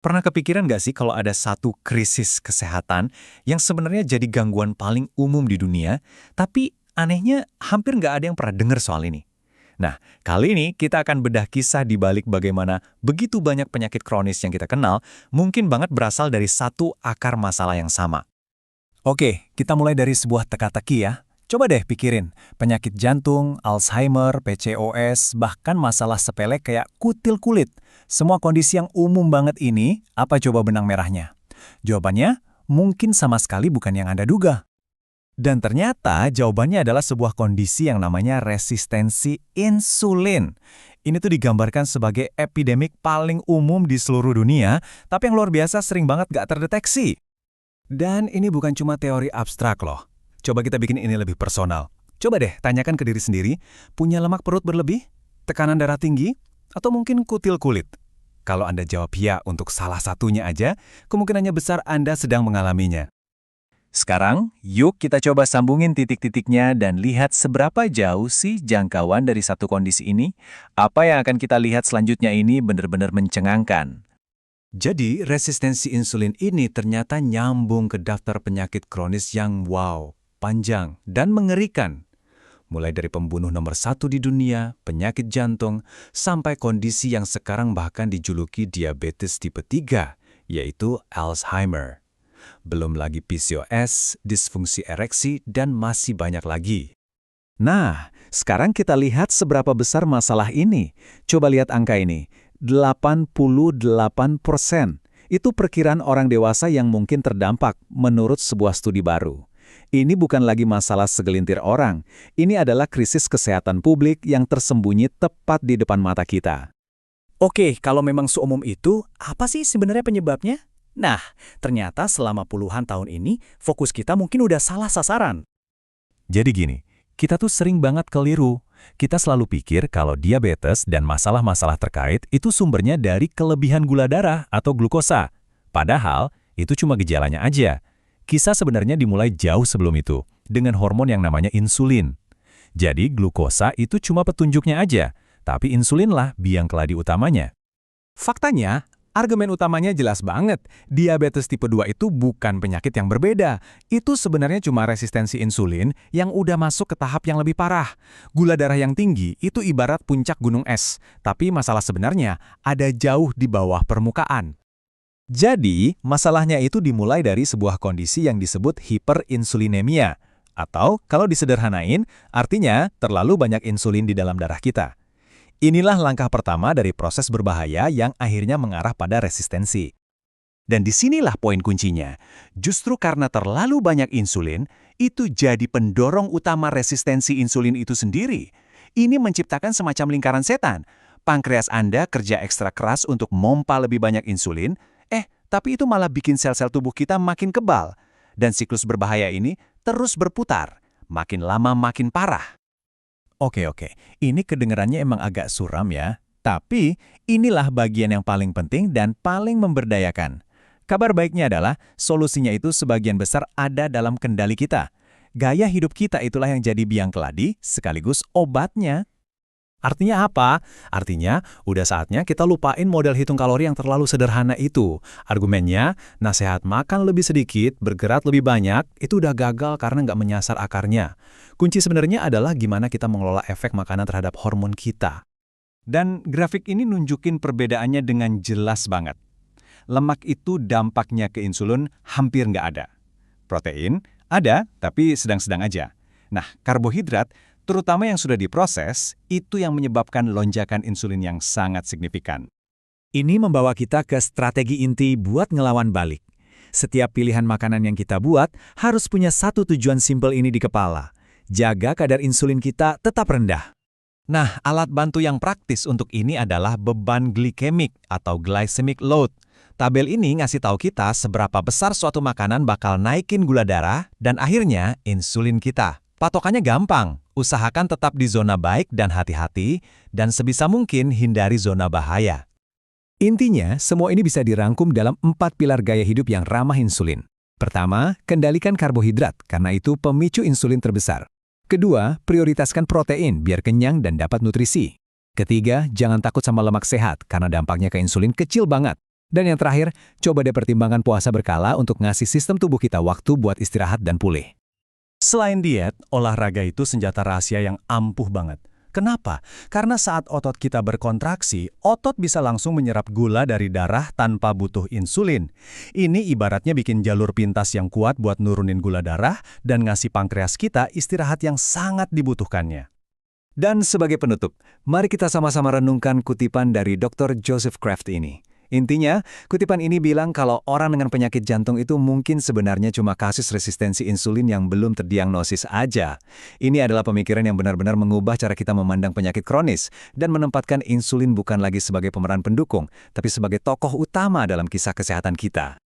Pernah kepikiran nggak sih kalau ada satu krisis kesehatan yang sebenarnya jadi gangguan paling umum di dunia, tapi anehnya hampir nggak ada yang pernah dengar soal ini? Nah, kali ini kita akan bedah kisah di balik bagaimana begitu banyak penyakit kronis yang kita kenal mungkin banget berasal dari satu akar masalah yang sama. Oke, kita mulai dari sebuah teka-teki ya. Coba deh pikirin, penyakit jantung, Alzheimer, PCOS, bahkan masalah sepele kayak kutil kulit. Semua kondisi yang umum banget ini, apa coba benang merahnya? Jawabannya, mungkin sama sekali bukan yang Anda duga. Dan ternyata jawabannya adalah sebuah kondisi yang namanya resistensi insulin. Ini tuh digambarkan sebagai epidemik paling umum di seluruh dunia, tapi yang luar biasa sering banget gak terdeteksi. Dan ini bukan cuma teori abstrak loh. Coba kita bikin ini lebih personal. Coba deh tanyakan ke diri sendiri, punya lemak perut berlebih, tekanan darah tinggi, atau mungkin kutil kulit? Kalau Anda jawab ya untuk salah satunya aja, kemungkinannya besar Anda sedang mengalaminya. Sekarang, yuk kita coba sambungin titik-titiknya dan lihat seberapa jauh sih jangkauan dari satu kondisi ini. Apa yang akan kita lihat selanjutnya ini benar-benar mencengangkan. Jadi, resistensi insulin ini ternyata nyambung ke daftar penyakit kronis yang panjang dan mengerikan. Mulai dari pembunuh nomor 1 di dunia, penyakit jantung, sampai kondisi yang sekarang bahkan dijuluki diabetes tipe 3, yaitu Alzheimer. Belum lagi PCOS, disfungsi ereksi, dan masih banyak lagi. Nah, sekarang kita lihat seberapa besar masalah ini. Coba lihat angka ini. 88%. Itu perkiraan orang dewasa yang mungkin terdampak menurut sebuah studi baru. Ini bukan lagi masalah segelintir orang. Ini adalah krisis kesehatan publik yang tersembunyi tepat di depan mata kita. Oke, kalau memang seumum itu, apa sih sebenarnya penyebabnya? Nah, ternyata selama puluhan tahun ini, fokus kita mungkin udah salah sasaran. Jadi gini, kita tuh sering banget keliru. Kita selalu pikir kalau diabetes dan masalah-masalah terkait itu sumbernya dari kelebihan gula darah atau glukosa. Padahal, itu cuma gejalanya aja. Kisah sebenarnya dimulai jauh sebelum itu, dengan hormon yang namanya insulin. Jadi, glukosa itu cuma petunjuknya aja, tapi insulinlah biang keladi utamanya. Faktanya, argumen utamanya jelas banget. Diabetes tipe 2 itu bukan penyakit yang berbeda. Itu sebenarnya cuma resistensi insulin yang udah masuk ke tahap yang lebih parah. Gula darah yang tinggi itu ibarat puncak gunung es. Tapi masalah sebenarnya ada jauh di bawah permukaan. Jadi, masalahnya itu dimulai dari sebuah kondisi yang disebut hiperinsulinemia. Atau, kalau disederhanain, artinya terlalu banyak insulin di dalam darah kita. Inilah langkah pertama dari proses berbahaya yang akhirnya mengarah pada resistensi. Dan disinilah poin kuncinya. Justru karena terlalu banyak insulin, itu jadi pendorong utama resistensi insulin itu sendiri. Ini menciptakan semacam lingkaran setan. Pankreas Anda kerja ekstra keras untuk mompa lebih banyak insulin, tapi itu malah bikin sel-sel tubuh kita makin kebal. Dan siklus berbahaya ini terus berputar, makin lama makin parah. Oke, ini kedengarannya emang agak suram ya. Tapi inilah bagian yang paling penting dan paling memberdayakan. Kabar baiknya adalah solusinya itu sebagian besar ada dalam kendali kita. Gaya hidup kita itulah yang jadi biang keladi sekaligus obatnya. Artinya apa? Artinya, udah saatnya kita lupain model hitung kalori yang terlalu sederhana itu. Argumennya, nasihat makan lebih sedikit, bergerak lebih banyak, itu udah gagal karena nggak menyasar akarnya. Kunci sebenarnya adalah gimana kita mengelola efek makanan terhadap hormon kita. Dan grafik ini nunjukin perbedaannya dengan jelas banget. Lemak itu dampaknya ke insulin hampir nggak ada. Protein ada, tapi sedang-sedang aja. Nah, karbohidrat terutama yang sudah diproses, itu yang menyebabkan lonjakan insulin yang sangat signifikan. Ini membawa kita ke strategi inti buat ngelawan balik. Setiap pilihan makanan yang kita buat harus punya satu tujuan simpel ini di kepala. Jaga kadar insulin kita tetap rendah. Nah, alat bantu yang praktis untuk ini adalah beban glikemik atau glycemic load. Tabel ini ngasih tahu kita seberapa besar suatu makanan bakal naikin gula darah dan akhirnya insulin kita. Patokannya gampang, usahakan tetap di zona baik dan hati-hati, dan sebisa mungkin hindari zona bahaya. Intinya, semua ini bisa dirangkum dalam 4 pilar gaya hidup yang ramah insulin. Pertama, kendalikan karbohidrat, karena itu pemicu insulin terbesar. Kedua, prioritaskan protein biar kenyang dan dapat nutrisi. Ketiga, jangan takut sama lemak sehat, karena dampaknya ke insulin kecil banget. Dan yang terakhir, coba deh pertimbangkan puasa berkala untuk ngasih sistem tubuh kita waktu buat istirahat dan pulih. Selain diet, olahraga itu senjata rahasia yang ampuh banget. Kenapa? Karena saat otot kita berkontraksi, otot bisa langsung menyerap gula dari darah tanpa butuh insulin. Ini ibaratnya bikin jalur pintas yang kuat buat nurunin gula darah dan ngasih pankreas kita istirahat yang sangat dibutuhkannya. Dan sebagai penutup, mari kita sama-sama renungkan kutipan dari Dr. Joseph Kraft ini. Intinya, kutipan ini bilang kalau orang dengan penyakit jantung itu mungkin sebenarnya cuma kasus resistensi insulin yang belum terdiagnosis aja. Ini adalah pemikiran yang benar-benar mengubah cara kita memandang penyakit kronis dan menempatkan insulin bukan lagi sebagai pemeran pendukung, tapi sebagai tokoh utama dalam kisah kesehatan kita.